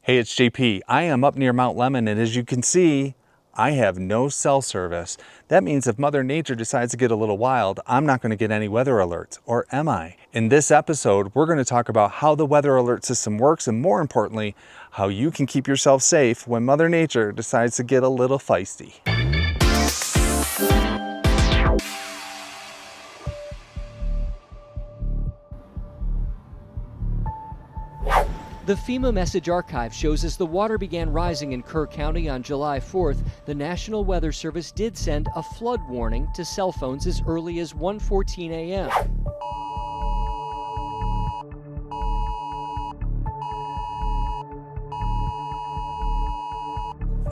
Hey, it's JP. I am up near Mount Lemmon, and as you can see, I have no cell service. That means if Mother Nature decides to get a little wild, I'm not going to get any weather alerts, or am I? In this episode, we're going to talk about how the weather alert system works, and more importantly, how you can keep yourself safe when Mother Nature decides to get a little feisty. The FEMA message archive shows as the water began rising in Kerr County on July 4th, the National Weather Service did send a flood warning to cell phones as early as 1:14 a.m.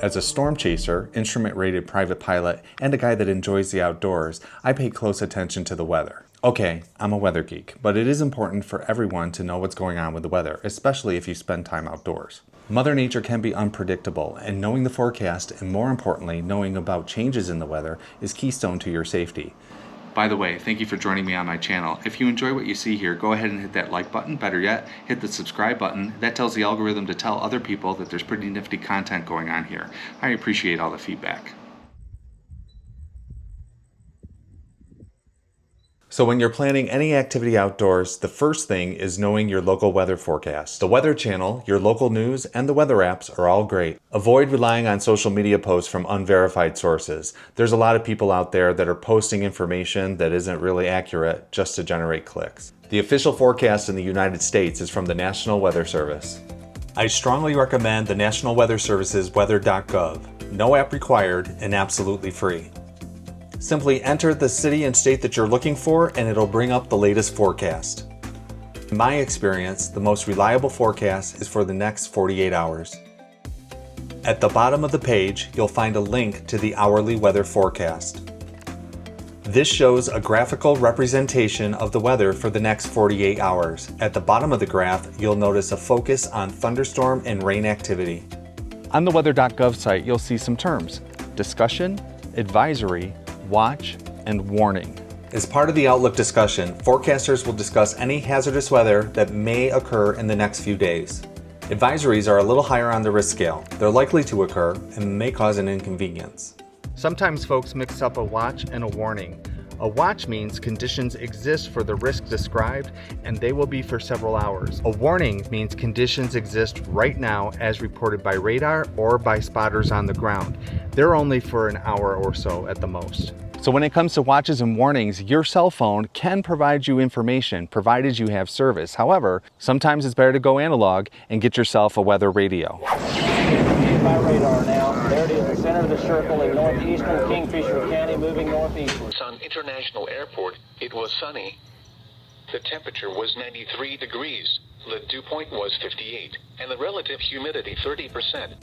As a storm chaser, instrument-rated private pilot, and a guy that enjoys the outdoors, I pay close attention to the weather. Okay, I'm a weather geek, but it is important for everyone to know what's going on with the weather, especially if you spend time outdoors. Mother Nature can be unpredictable, and knowing the forecast, and more importantly, knowing about changes in the weather, is keystone to your safety. By the way, thank you for joining me on my channel. If you enjoy what you see here, go ahead and hit that like button. Better yet, hit the subscribe button. That tells the algorithm to tell other people that there's pretty nifty content going on here. I appreciate all the feedback. So when you're planning any activity outdoors, the first thing is knowing your local weather forecast. The Weather Channel, your local news, and the weather apps are all great. Avoid relying on social media posts from unverified sources. There's a lot of people out there that are posting information that isn't really accurate just to generate clicks. The official forecast in the United States is from the National Weather Service. I strongly recommend the National Weather Service's weather.gov. No app required and absolutely free. Simply enter the city and state that you're looking for and it'll bring up the latest forecast. In my experience, the most reliable forecast is for the next 48 hours. At the bottom of the page, you'll find a link to the hourly weather forecast. This shows a graphical representation of the weather for the next 48 hours. At the bottom of the graph, you'll notice a focus on thunderstorm and rain activity. On the weather.gov site, you'll see some terms: discussion, advisory, watch, and warning. As part of the Outlook discussion, forecasters will discuss any hazardous weather that may occur in the next few days. Advisories are a little higher on the risk scale. They're likely to occur and may cause an inconvenience. Sometimes folks mix up a watch and a warning. A watch means conditions exist for the risk described and they will be for several hours. A warning means conditions exist right now as reported by radar or by spotters on the ground. They're only for an hour or so at the most. So when it comes to watches and warnings, your cell phone can provide you information provided you have service. However, sometimes it's better to go analog and get yourself a weather radio. By radar now. There it is, the center of the circle in northeastern Kingfisher County, moving northeastward. On International Airport, it was sunny. The temperature was 93 degrees, the dew point was 58, and the relative humidity 30%.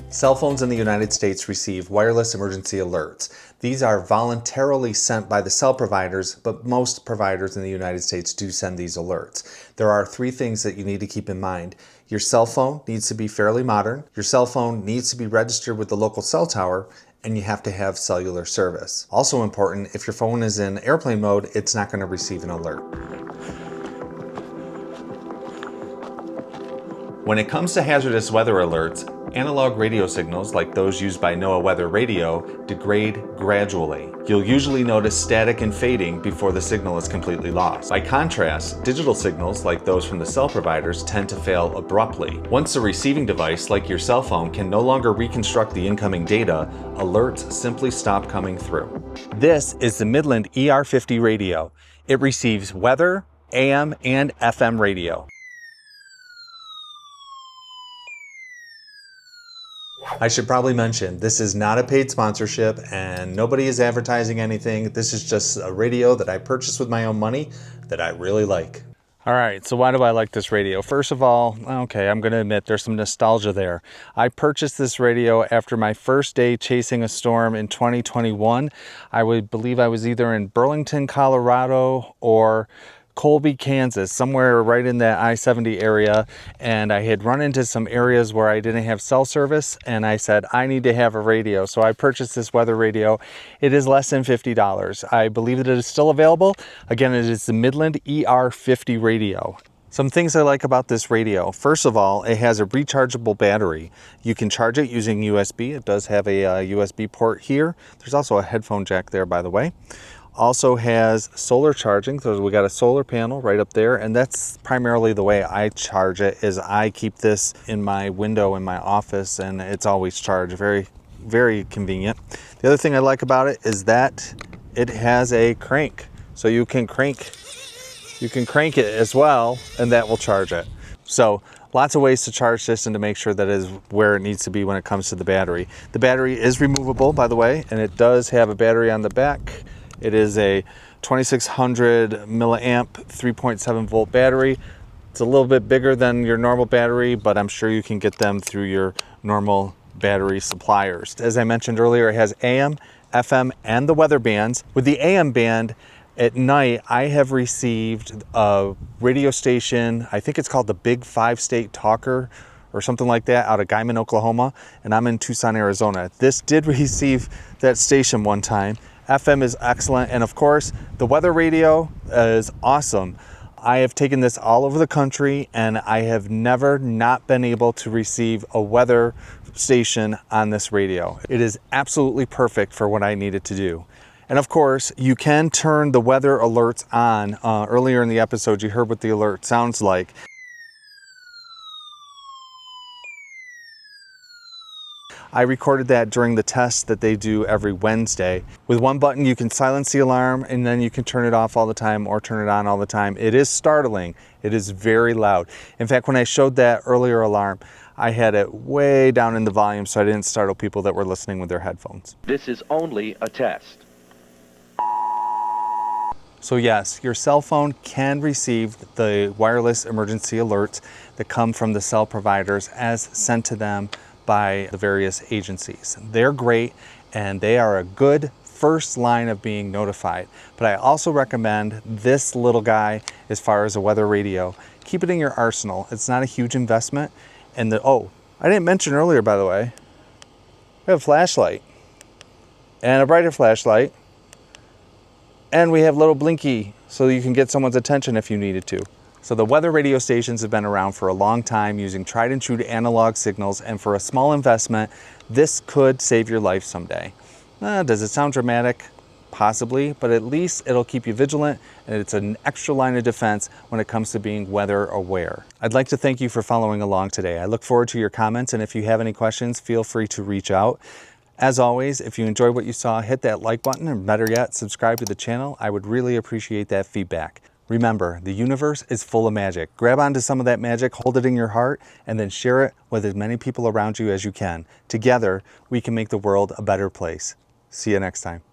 Cell phones in the United States receive wireless emergency alerts. These are voluntarily sent by the cell providers, but most providers in the United States do send these alerts. There are three things that you need to keep in mind. Your cell phone needs to be fairly modern, your cell phone needs to be registered with the local cell tower, and you have to have cellular service. Also important, if your phone is in airplane mode, it's not going to receive an alert. When it comes to hazardous weather alerts, analog radio signals, like those used by NOAA Weather Radio, degrade gradually. You'll usually notice static and fading before the signal is completely lost. By contrast, digital signals, like those from the cell providers, tend to fail abruptly. Once the receiving device, like your cell phone, can no longer reconstruct the incoming data, alerts simply stop coming through. This is the Midland ER50 radio. It receives weather, AM, and FM radio. I should probably mention, this is not a paid sponsorship and nobody is advertising anything. This is just a radio that I purchased with my own money that I really like. All right, so why do I like this radio? First of all, okay, I'm gonna admit there's some nostalgia there. I purchased this radio after my first day chasing a storm in 2021. I would believe I was either in Burlington, Colorado or Colby, Kansas, somewhere right in that I-70 area, and I had run into some areas where I didn't have cell service, and I said, I need to have a radio. So I purchased this weather radio. It is less than $50. I believe that it is still available. Again, it is the Midland ER50 radio. Some things I like about this radio. First of all, it has a rechargeable battery. You can charge it using USB. It does have a USB port here. There's also a headphone jack there, by the way. Also has solar charging, so we got a solar panel right up there, and that's primarily the way I charge it, is I keep this in my window in my office and it's always charged. Very, very convenient. The other thing I like about it is that it has a crank. So you can crank it as well, and that will charge it. So lots of ways to charge this and to make sure that it is where it needs to be when it comes to the battery. The battery is removable, by the way, and it does have a battery on the back. It is a 2600 milliamp 3.7 volt battery. It's a little bit bigger than your normal battery, but I'm sure you can get them through your normal battery suppliers. As I mentioned earlier, it has AM, FM, and the weather bands. With the AM band, at night, I have received a radio station, I think it's called the Big 5-State Talker or something like that, out of Guyman, Oklahoma, and I'm in Tucson, Arizona. This did receive that station one time. FM is excellent, and of course, the weather radio is awesome. I have taken this all over the country, and I have never not been able to receive a weather station on this radio. It is absolutely perfect for what I need it to do. And of course, you can turn the weather alerts on. Earlier in the episode, you heard what the alert sounds like. I recorded that during the test that they do every Wednesday. With one button, you can silence the alarm, and then you can turn it off all the time or turn it on all the time. It is startling. It is very loud. In fact, when I showed that earlier alarm, I had it way down in the volume so I didn't startle people that were listening with their headphones. This is only a test. So yes, your cell phone can receive the wireless emergency alerts that come from the cell providers as sent to them by the various agencies. They're great, and they are a good first line of being notified. But I also recommend this little guy as far as a weather radio. Keep it in your arsenal. It's not a huge investment. And I didn't mention earlier, by the way, we have a flashlight and a brighter flashlight. And we have little blinky so you can get someone's attention if you needed to. So the weather radio stations have been around for a long time using tried and true analog signals, and for a small investment, this could save your life someday. Does it sound dramatic? Possibly, but at least it'll keep you vigilant, and it's an extra line of defense when it comes to being weather aware. I'd like to thank you for following along today. I look forward to your comments, and if you have any questions, feel free to reach out. As always, if you enjoyed what you saw, hit that like button, and better yet, subscribe to the channel. I would really appreciate that feedback. Remember, the universe is full of magic. Grab onto some of that magic, hold it in your heart, and then share it with as many people around you as you can. Together, we can make the world a better place. See you next time.